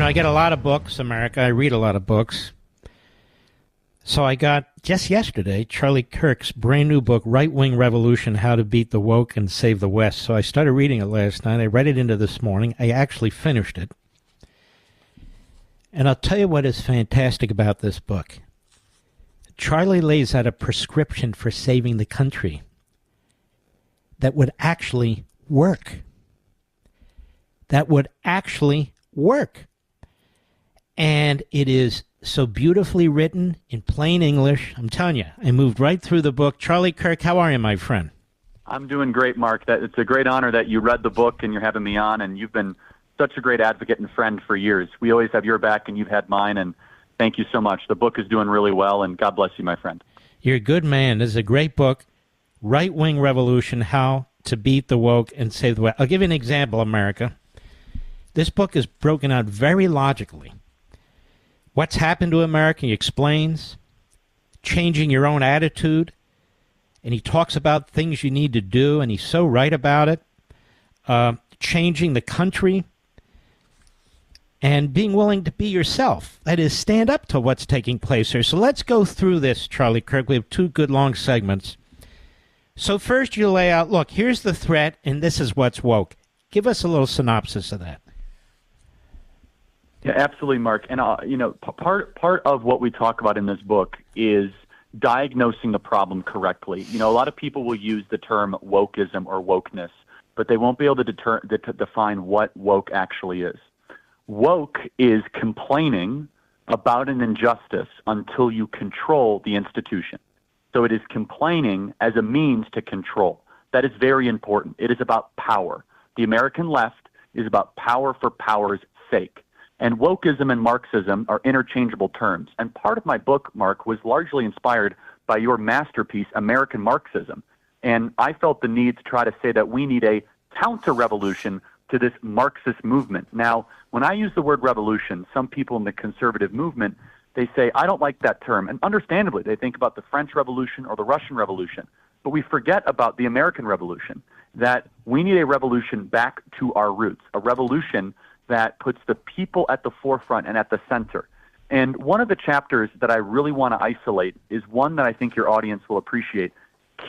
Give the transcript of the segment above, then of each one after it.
I get a lot of books, America. I read a lot of books. So I got, just yesterday, Charlie Kirk's brand new book, Right-Wing Revolution, How to Beat the Woke and Save the West. So I started reading it last night. I read it into this morning. I actually finished it. And I'll tell you what is fantastic about this book. Charlie lays out a prescription for saving the country that would actually work. That would actually work. And it is so beautifully written in plain English. I'm telling you, I moved right through the book. Charlie Kirk, how are you, my friend? I'm doing great, Mark. It's a great honor that you read the book and you're having me on, and you've been such a great advocate and friend for years. We always have your back, and you've had mine, and thank you so much. The book is doing really well, and God bless you, my friend. You're a good man. This is a great book, Right-Wing Revolution, How to Beat the Woke and Save the West. I'll give you an example, America. This book is broken out very logically. What's happened to America, he explains. Changing your own attitude. And he talks about things you need to do, and he's so right about it. Changing the country. And being willing to be yourself. That is, stand up to what's taking place here. So let's go through this, Charlie Kirk. We have two good long segments. So first you lay out, look, here's the threat, and this is what's woke. Give us a little synopsis of that. Yeah, absolutely, Mark. And part of what we talk about in this book is diagnosing the problem correctly. A lot of people will use the term wokeism or wokeness, but they won't be able to define what woke actually is. Woke is complaining about an injustice until you control the institution. So it is complaining as a means to control. That is very important. It is about power. The American left is about power for power's sake. And wokeism and Marxism are interchangeable terms. And part of my book, Mark, was largely inspired by your masterpiece, American Marxism. And I felt the need to try to say that we need a counter-revolution to this Marxist movement. Now, when I use the word revolution, some people in the conservative movement, they say, I don't like that term. And understandably, they think about the French Revolution or the Russian Revolution. But we forget about the American Revolution, that we need a revolution back to our roots, a revolution that puts the people at the forefront and at the center. And one of the chapters that I really want to isolate is one that I think your audience will appreciate,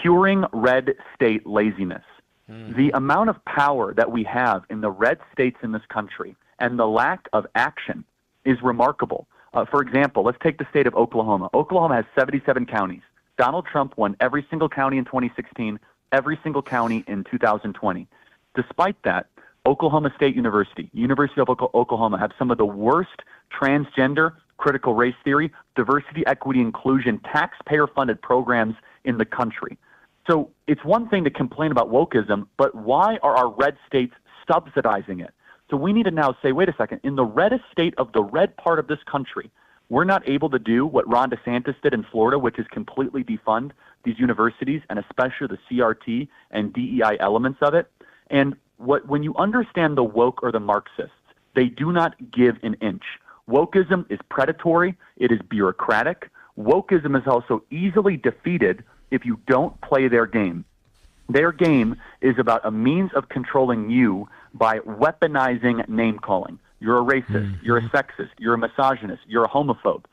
curing red state laziness. The amount of power that we have in the red states in this country and the lack of action is remarkable. For example, let's take the state of Oklahoma. Oklahoma has 77 counties. Donald Trump won every single county in 2016, every single county in 2020. Despite that, Oklahoma State University, University of Oklahoma, have some of the worst transgender, critical race theory, diversity, equity, inclusion, taxpayer-funded programs in the country. So it's one thing to complain about wokeism, but why are our red states subsidizing it? So we need to now say, wait a second, in the reddest state of the red part of this country, we're not able to do what Ron DeSantis did in Florida, which is completely defund these universities, and especially the CRT and DEI elements of it. And when you understand the woke or the Marxists, they do not give an inch. Wokeism is predatory. It is bureaucratic. Wokeism is also easily defeated if you don't play their game. Their game is about a means of controlling you by weaponizing name-calling. You're a racist. You're a sexist. You're a misogynist. You're a homophobe.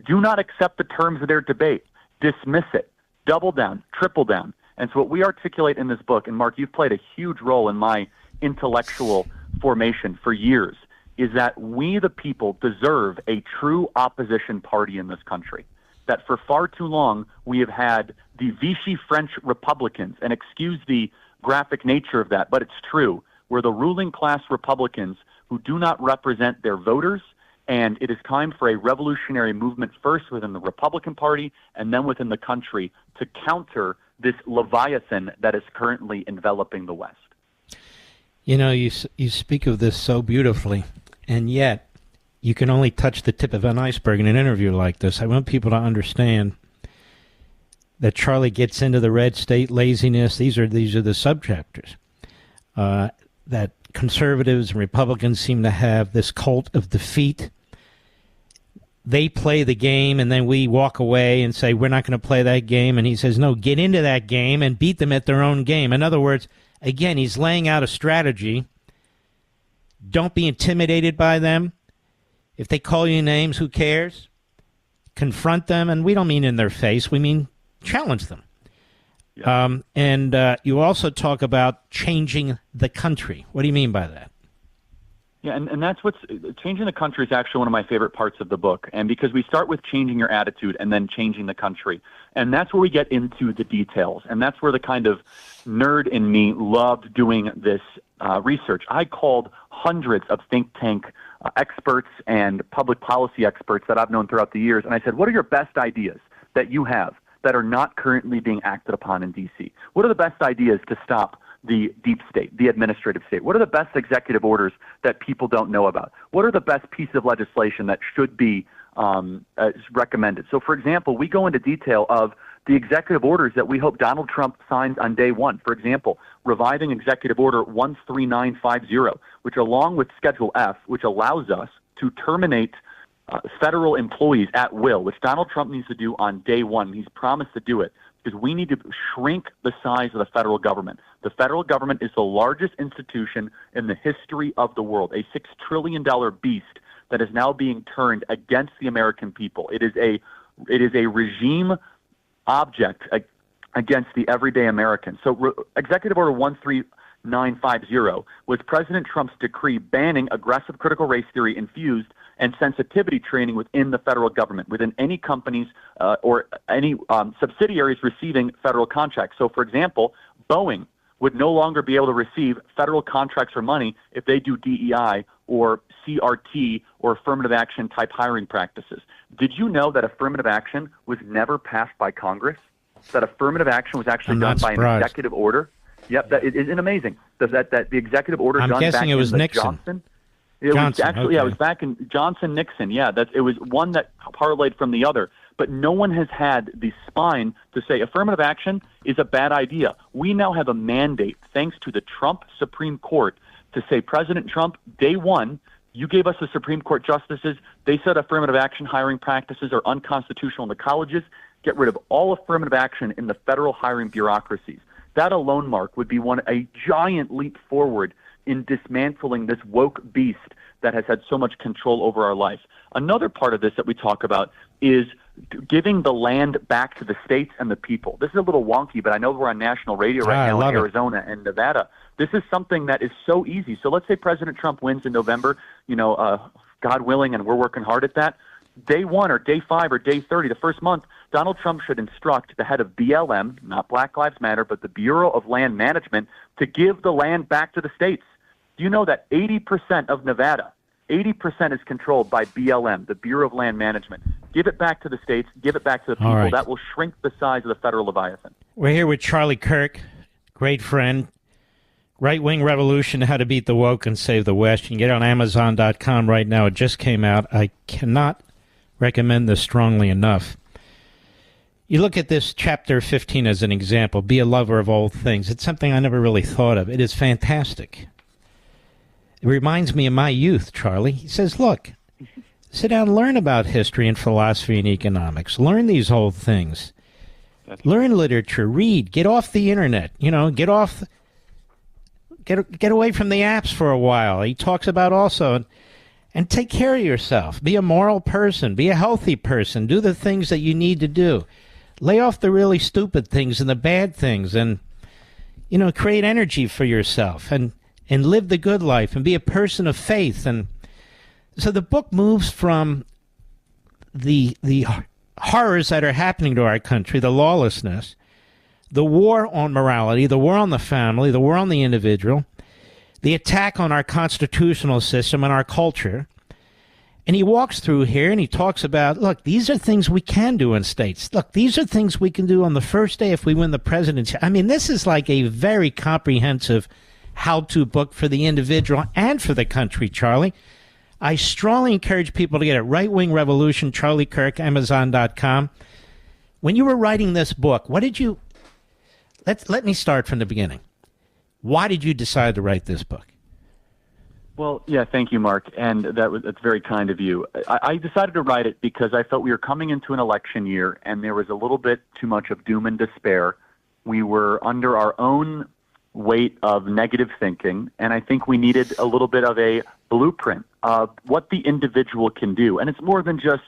Do not accept the terms of their debate. Dismiss it. Double down. Triple down. And so what we articulate in this book, and Mark, you've played a huge role in my intellectual formation for years, is that we, the people, deserve a true opposition party in this country. That for far too long we have had the Vichy French Republicans, and excuse the graphic nature of that, but it's true. We're the ruling class Republicans who do not represent their voters, and it is time for a revolutionary movement first within the Republican Party and then within the country to counter this Leviathan that is currently enveloping the West. You know, you speak of this so beautifully, and yet you can only touch the tip of an iceberg in an interview like this. I want people to understand that Charlie gets into the red state laziness. These are the subchapters. That conservatives and Republicans seem to have this cult of defeat. They play the game, and then we walk away and say, we're not going to play that game. And he says, no, get into that game and beat them at their own game. In other words, again, he's laying out a strategy. Don't be intimidated by them. If they call you names, who cares? Confront them, and we don't mean in their face. We mean challenge them. Yeah. And you also talk about changing the country. What do you mean by that? Yeah, and that's what's changing the country is actually one of my favorite parts of the book. And because we start with changing your attitude and then changing the country. And that's where we get into the details. And that's where the kind of nerd in me loved doing this research. I called hundreds of think tank experts and public policy experts that I've known throughout the years. And I said, what are your best ideas that you have that are not currently being acted upon in D.C.? What are the best ideas to stop the deep state, the administrative state? What are the best executive orders that people don't know about? What are the best pieces of legislation that should be recommended? So, for example, we go into detail of the executive orders that we hope Donald Trump signs on day one. For example, reviving Executive Order 13950, which along with Schedule F, which allows us to terminate federal employees at will, which Donald Trump needs to do on day one. He's promised to do it because we need to shrink the size of the federal government. The federal government is the largest institution in the history of the world, a $6 trillion beast that is now being turned against the American people. It is a regime object against the everyday American. So Executive Order 13950 was President Trump's decree banning aggressive critical race theory infused and sensitivity training within the federal government, within any companies or any subsidiaries receiving federal contracts. So, for example, Boeing would no longer be able to receive federal contracts or money if they do DEI or CRT or affirmative action type hiring practices. Did you know that affirmative action was never passed by Congress? That affirmative action was actually done by an executive order? Yep, that isn't amazing. That the executive order done back it was in Nixon. Johnson? It was actually, okay. Yeah, it was back in Johnson, Nixon. Yeah, it was one that parlayed from the other. But no one has had the spine to say affirmative action is a bad idea. We now have a mandate, thanks to the Trump Supreme Court, to say, President Trump, day one, you gave us the Supreme Court justices. They said affirmative action hiring practices are unconstitutional in the colleges. Get rid of all affirmative action in the federal hiring bureaucracies. That alone, Mark, would be a giant leap forward in dismantling this woke beast that has had so much control over our life. Another part of this that we talk about is giving the land back to the states and the people. This is a little wonky, but I know we're on national radio right now in Arizona and Nevada. This is something that is so easy. So let's say President Trump wins in November, God willing, and we're working hard at that. Day one or day 5 or day 30, the first month, Donald Trump should instruct the head of BLM, not Black Lives Matter, but the Bureau of Land Management, to give the land back to the states. Do you know that 80% of Nevada, 80% is controlled by BLM, the Bureau of Land Management? Give it back to the states, give it back to the people. Right. That will shrink the size of the federal Leviathan. We're here with Charlie Kirk, great friend. Right-Wing Revolution, How to Beat the Woke and Save the West. You can get it on Amazon.com right now. It just came out. I cannot recommend this strongly enough. You look at this chapter 15 as an example, be a lover of old things. It's something I never really thought of. It is fantastic. It reminds me of my youth, Charlie. He says, look, sit down and learn about history and philosophy and economics. Learn these old things. Learn literature, read, get off the internet, get away from the apps for a while. He talks about also, and take care of yourself. Be a moral person. Be a healthy person. Do the things that you need to do. Lay off the really stupid things and the bad things, and create energy for yourself and live the good life and be a person of faith. And so the book moves from the horrors that are happening to our country, the lawlessness, the war on morality, the war on the family, the war on the individual, the attack on our constitutional system and our culture. And he walks through here and he talks about, look, these are things we can do in states. Look, these are things we can do on the first day if we win the presidency. I mean, this is like a very comprehensive how-to book for the individual and for the country, Charlie. I strongly encourage people to get it. Right-Wing Revolution, Charlie Kirk, Amazon.com. When you were writing this book, what did you... Let me start from the beginning. Why did you decide to write this book? Well, yeah, thank you, Mark, and that's very kind of you. I decided to write it because I felt we were coming into an election year, and there was a little bit too much of doom and despair. We were under our own weight of negative thinking, and I think we needed a little bit of a blueprint what the individual can do. And it's more than just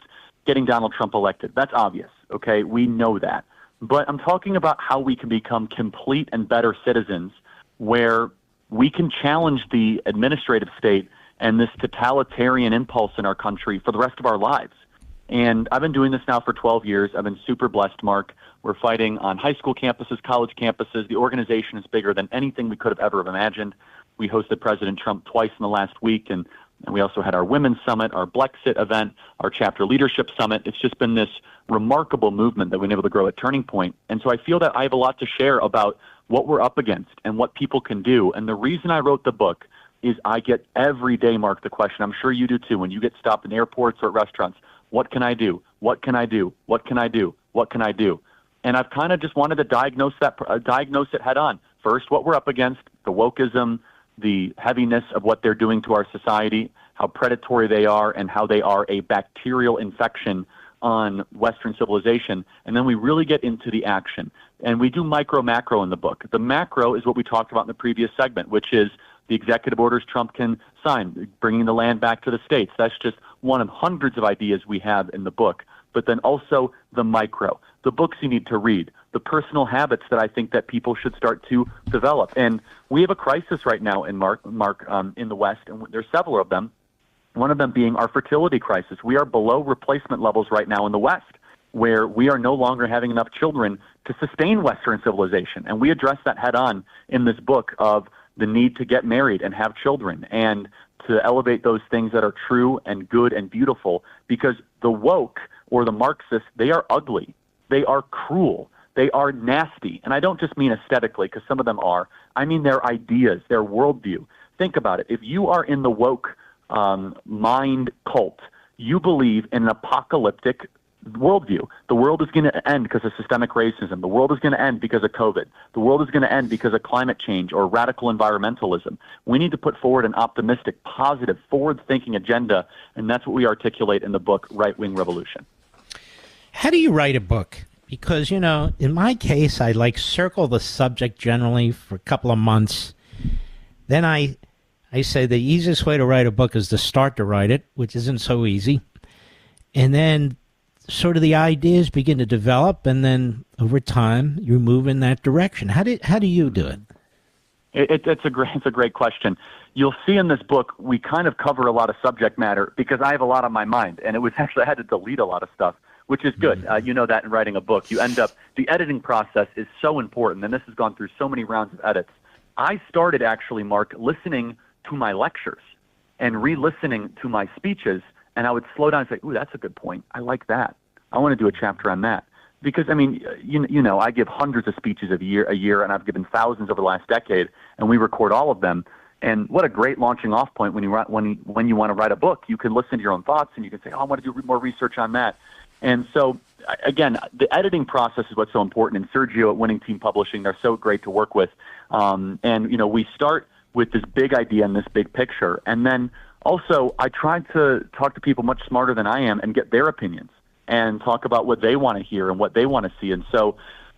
getting Donald Trump elected. That's obvious, okay? We know that. But I'm talking about how we can become complete and better citizens where we can challenge the administrative state and this totalitarian impulse in our country for the rest of our lives. And I've been doing this now for 12 years. I've been super blessed, Mark. We're fighting on high school campuses, college campuses. The organization is bigger than anything we could have ever imagined. We hosted President Trump twice in the last week, and we also had our Women's Summit, our Blexit event, our Chapter Leadership Summit. It's just been this remarkable movement that we've been able to grow at Turning Point. And so I feel that I have a lot to share about what we're up against and what people can do. And the reason I wrote the book is I get every day, Mark, the question, I'm sure you do too, when you get stopped in airports or at restaurants, what can I do? What can I do? What can I do? What can I do? And I've kind of just wanted to diagnose it head on. First, what we're up against, the wokeism, the heaviness of what they're doing to our society, how predatory they are, and how they are a bacterial infection on Western civilization. And then we really get into the action. And we do micro, macro in the book. The macro is what we talked about in the previous segment, which is the executive orders Trump can sign, bringing the land back to the states. That's just one of hundreds of ideas we have in the book. But then also the micro, the books you need to read, the personal habits that I think that people should start to develop. And we have a crisis right now in in the West, and there's several of them. One of them being our fertility crisis. We are below replacement levels right now in the West, where we are no longer having enough children to sustain Western civilization. And we address that head on in this book of the need to get married and have children and to elevate those things that are true and good and beautiful, because the woke or the Marxists, they are ugly. They are cruel. They are nasty. And I don't just mean aesthetically, because some of them are. I mean their ideas, their worldview. Think about it. If you are in the woke mind cult, you believe in an apocalyptic worldview. The world is going to end because of systemic racism. The world is going to end because of COVID. The world is going to end because of climate change or radical environmentalism. We need to put forward an optimistic, positive, forward-thinking agenda, and that's what we articulate in the book, Right-Wing Revolution. How do you write a book? Because, you know, in my case, I circle the subject generally for a couple of months. Then I say the easiest way to write a book is to start to write it, which isn't so easy. And then sort of the ideas begin to develop, and then over time you move in that direction. How do you do it? It's a great question. You'll see in this book we kind of cover a lot of subject matter because I have a lot on my mind, and it was actually I had to delete a lot of stuff, which is good. You know that in writing a book, you end up the editing process is so important, and this has gone through so many rounds of edits. I started actually, Mark, listening to my lectures and re-listening to my speeches. And I would slow down and say, ooh, that's a good point. I like that. I want to do a chapter on that. Because, I mean, you know, I give hundreds of speeches a year, and I've given thousands over the last decade, and we record all of them. And what a great launching off point when you want to write a book. You can listen to your own thoughts, and you can say, oh, I want to do more research on that. And so, again, the editing process is what's so important. And Sergio at Winning Team Publishing, they're so great to work with. And, you know, we start with this big idea and this big picture, and then also, I try to talk to people much smarter than I am and get their opinions and talk about what they want to hear and what they want to see. And so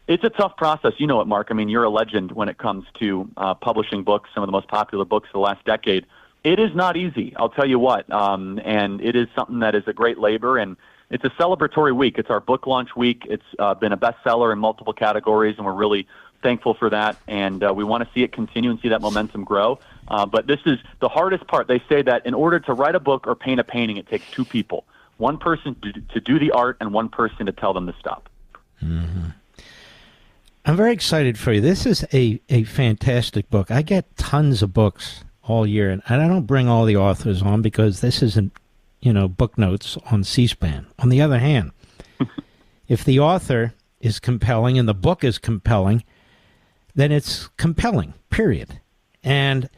it's a tough process. You know it, Mark. I mean, you're a legend when it comes to publishing books, some of the most popular books of the last decade. It is not easy, I'll tell you what. And it is something that is a great labor, and it's a celebratory week. It's our book launch week. It's been a bestseller in multiple categories, and we're really thankful for that, and we want to see it continue and see that momentum grow. But this is the hardest part. They say that in order to write a book or paint a painting, it takes two people, one person to do the art and one person to tell them to stop. Mm-hmm. I'm very excited for you. This is a fantastic book. I get tons of books all year, and I don't bring all the authors on because this isn't, you know, book notes on C-SPAN. On the other hand, if the author is compelling and the book is compelling, then it's compelling, period. And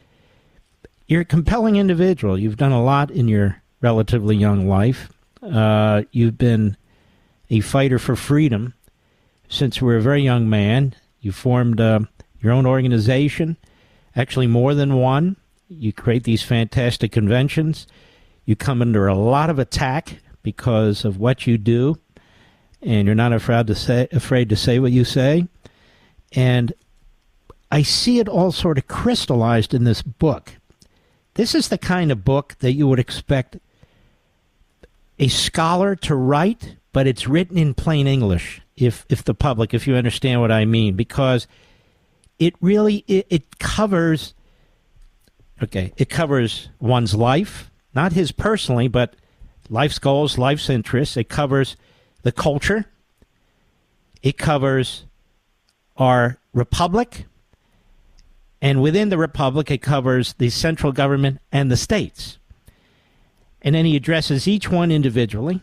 you're a compelling individual. You've done a lot in your relatively young life. You've been a fighter for freedom since you were a very young man. You formed your own organization, actually more than one. You create these fantastic conventions. You come under a lot of attack because of what you do, and you're not afraid to say what you say. And I see it all sort of crystallized in this book, This is the kind of book that you would expect a scholar to write, but it's written in plain English, if the public, if you understand what I mean, because it really, it covers, it covers one's life, not his personally, but life's goals, life's interests. It covers the culture. It covers our republic. And within the republic, it covers the central government and the states. And then he addresses each one individually.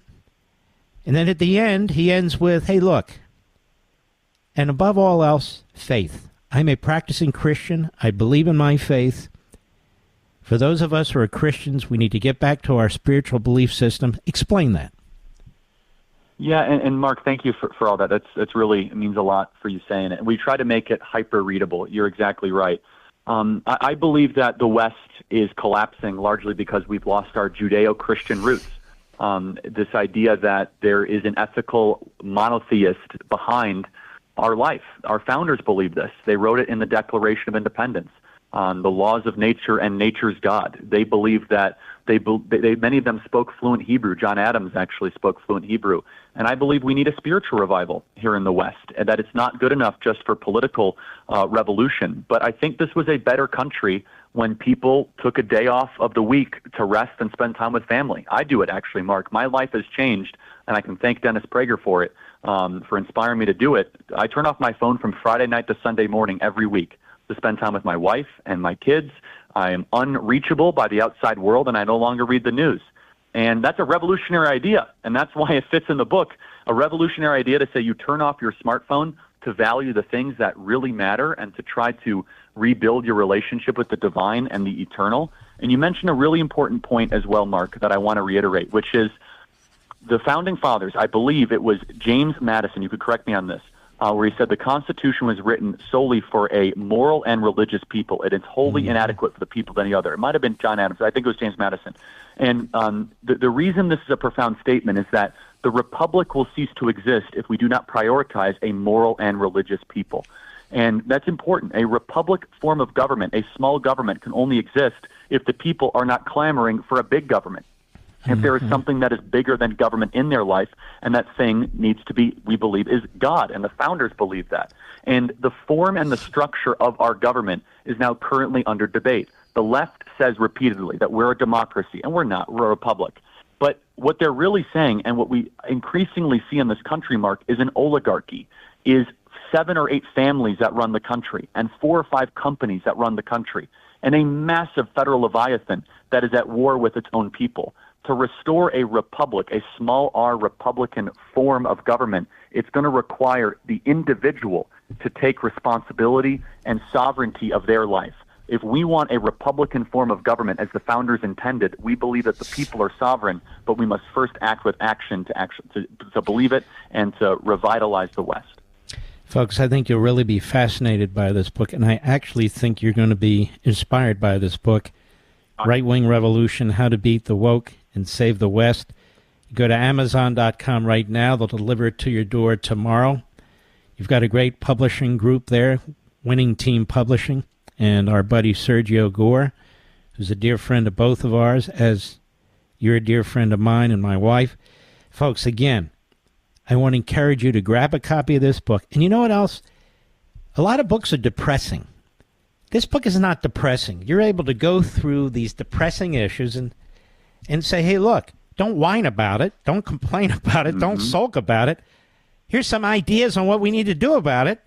And then at the end, he ends with, hey, look, and above all else, faith. I'm a practicing Christian. I believe in my faith. For those of us who are Christians, we need to get back to our spiritual belief system. Explain that. Yeah, and Mark, thank you for all that. That's really, it means a lot for you saying it. We try to make it hyper-readable. You're exactly right. I believe that the West is collapsing largely because we've lost our Judeo-Christian roots. This idea that there is an ethical monotheist behind our life. Our founders believed this. They wrote it in the Declaration of Independence. The laws of nature and nature's God. They believed that many of them spoke fluent Hebrew. John Adams actually spoke fluent Hebrew. And I believe we need a spiritual revival here in the West, and that it's not good enough just for political revolution. But I think this was a better country when people took a day off of the week to rest and spend time with family. I do it, actually, Mark. My life has changed, and I can thank Dennis Prager for it, for inspiring me to do it. I turn off my phone from Friday night to Sunday morning every week to spend time with my wife and my kids. I am unreachable by the outside world, and I no longer read the news. And that's a revolutionary idea, and that's why it fits in the book, a revolutionary idea to say you turn off your smartphone to value the things that really matter and to try to rebuild your relationship with the divine and the eternal. And you mentioned a really important point as well, Mark, that I want to reiterate, which is the Founding Fathers, I believe it was James Madison, you could correct me on this, where he said the Constitution was written solely for a moral and religious people. It is wholly inadequate for the people of any other. It might have been John Adams. I think it was James Madison. And the reason this is a profound statement is that the republic will cease to exist if we do not prioritize a moral and religious people. And that's important. A republic form of government, a small government, can only exist if the people are not clamoring for a big government. If there is something that is bigger than government in their life, and that thing needs to be, we believe, is God, and the founders believe that. And the form and the structure of our government is now currently under debate. The left says repeatedly that we're a democracy, and we're not. We're a republic. But what they're really saying, and what we increasingly see in this country, Mark, is an oligarchy, is 7 or 8 families that run the country, and 4 or 5 companies that run the country, and a massive federal leviathan that is at war with its own people. To restore a republic, a small r republican form of government, it's going to require the individual to take responsibility and sovereignty of their life. If we want a republican form of government as the founders intended, we believe that the people are sovereign, but we must first act with action to believe it and to revitalize the West. Folks, I think you'll really be fascinated by this book, and I actually think you're going to be inspired by this book, Right-Wing Revolution, How to Beat the Woke and Save the West. You go to Amazon.com right now. They'll deliver it to your door tomorrow. You've got a great publishing group there, Winning Team Publishing, and our buddy Sergio Gore, who's a dear friend of both of ours, as you're a dear friend of mine and my wife. Folks, again, I want to encourage you to grab a copy of this book. And you know what else? A lot of books are depressing. This book is not depressing. You're able to go through these depressing issues and say, hey, look, don't whine about it. Don't complain about it. Don't sulk about it. Here's some ideas on what we need to do about it.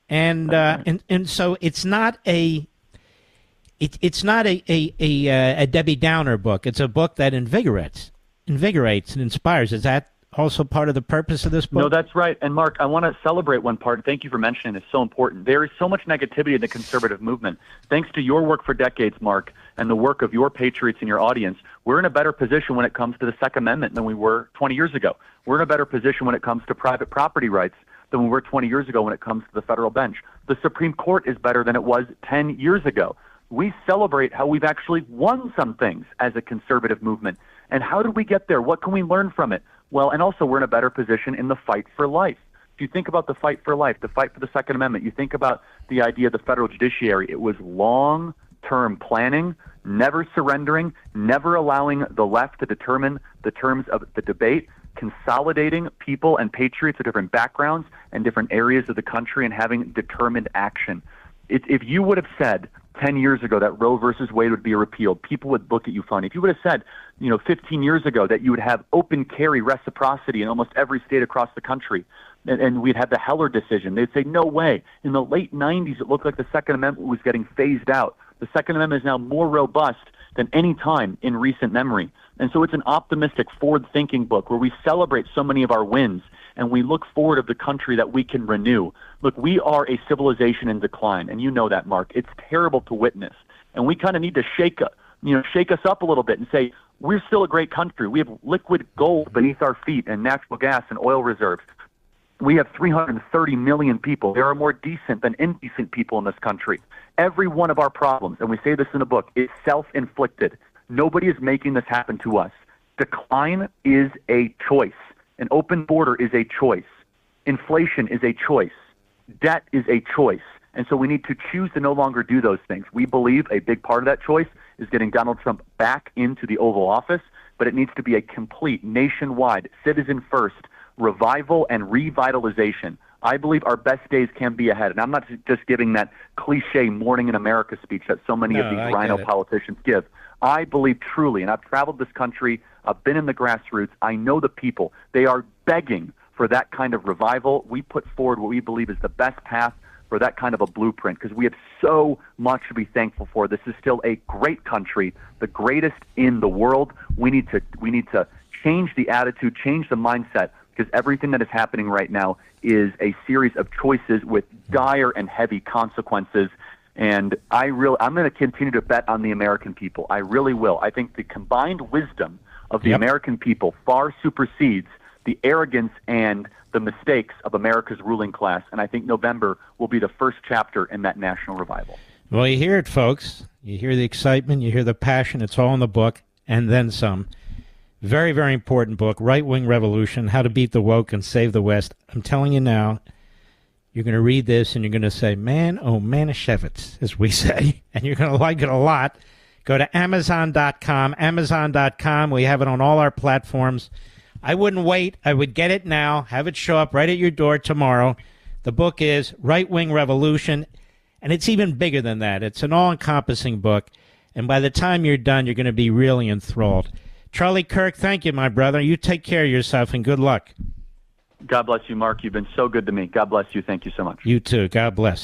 And so it's not a Debbie Downer book. It's a book that invigorates and inspires. Is that also part of the purpose of this book? No, that's right. And Mark, I want to celebrate one part. Thank you for mentioning it. It's so important. There is so much negativity in the conservative movement. Thanks to your work for decades, Mark, and the work of your patriots and your audience, we're in a better position when it comes to the Second Amendment than we were 20 years ago. We're in a better position when it comes to private property rights than we were 20 years ago when it comes to the federal bench. The Supreme Court is better than it was 10 years ago. We celebrate how we've actually won some things as a conservative movement. And how did we get there? What can we learn from it? Well, and also we're in a better position in the fight for life. If you think about the fight for life, the fight for the Second Amendment, you think about the idea of the federal judiciary. It was long-term planning never surrendering, never allowing the left to determine the terms of the debate, consolidating people and patriots of different backgrounds and different areas of the country, and having determined action. If you would have said 10 years ago that Roe versus Wade would be repealed, people would look at you funny. If you would have said, 15 years ago that you would have open carry reciprocity in almost every state across the country, and we'd have the Heller decision, they'd say, no way. In the late 90s, it looked like the Second Amendment was getting phased out. The Second Amendment is now more robust than any time in recent memory. And so it's an optimistic, forward-thinking book where we celebrate so many of our wins and we look forward of the country that we can renew. Look, we are a civilization in decline, and you know that, Mark. It's terrible to witness. And we kind of need to shake us up a little bit and say, we're still a great country. We have liquid gold beneath our feet and natural gas and oil reserves. We have 330 million people. There are more decent than indecent people in this country. Every one of our problems, and we say this in the book, is self-inflicted. Nobody is making this happen to us. Decline is a choice. An open border is a choice. Inflation is a choice. Debt is a choice. And so we need to choose to no longer do those things. We believe a big part of that choice is getting Donald Trump back into the Oval Office, but it needs to be a complete, nationwide, citizen-first revival and revitalization. I believe our best days can be ahead. And I'm not just giving that cliche Morning in America speech that so many of these rhino politicians give. I believe truly, and I've traveled this country, I've been in the grassroots, I know the people. They are begging for that kind of revival. We put forward what we believe is the best path for that kind of a blueprint, because we have so much to be thankful for. This is still a great country, the greatest in the world. We need to change the attitude, change the mindset, because everything that is happening right now is a series of choices with dire and heavy consequences. And I'm going to continue to bet on the American people. I really will. I think the combined wisdom of the American people far supersedes the arrogance and the mistakes of America's ruling class. And I think November will be the first chapter in that national revival. Well, you hear it, folks. You hear the excitement. You hear the passion. It's all in the book, and then some. Very, very important book, Right-Wing Revolution, How to Beat the Woke and Save the West. I'm telling you now, you're going to read this and you're going to say, man, oh, Manischewitz, as we say, and you're going to like it a lot. Go to Amazon.com, Amazon.com. We have it on all our platforms. I wouldn't wait. I would get it now, have it show up right at your door tomorrow. The book is Right-Wing Revolution, and it's even bigger than that. It's an all-encompassing book, and by the time you're done, you're going to be really enthralled. Charlie Kirk, thank you, my brother. You take care of yourself, and good luck. God bless you, Mark. You've been so good to me. God bless you. Thank you so much. You too. God bless.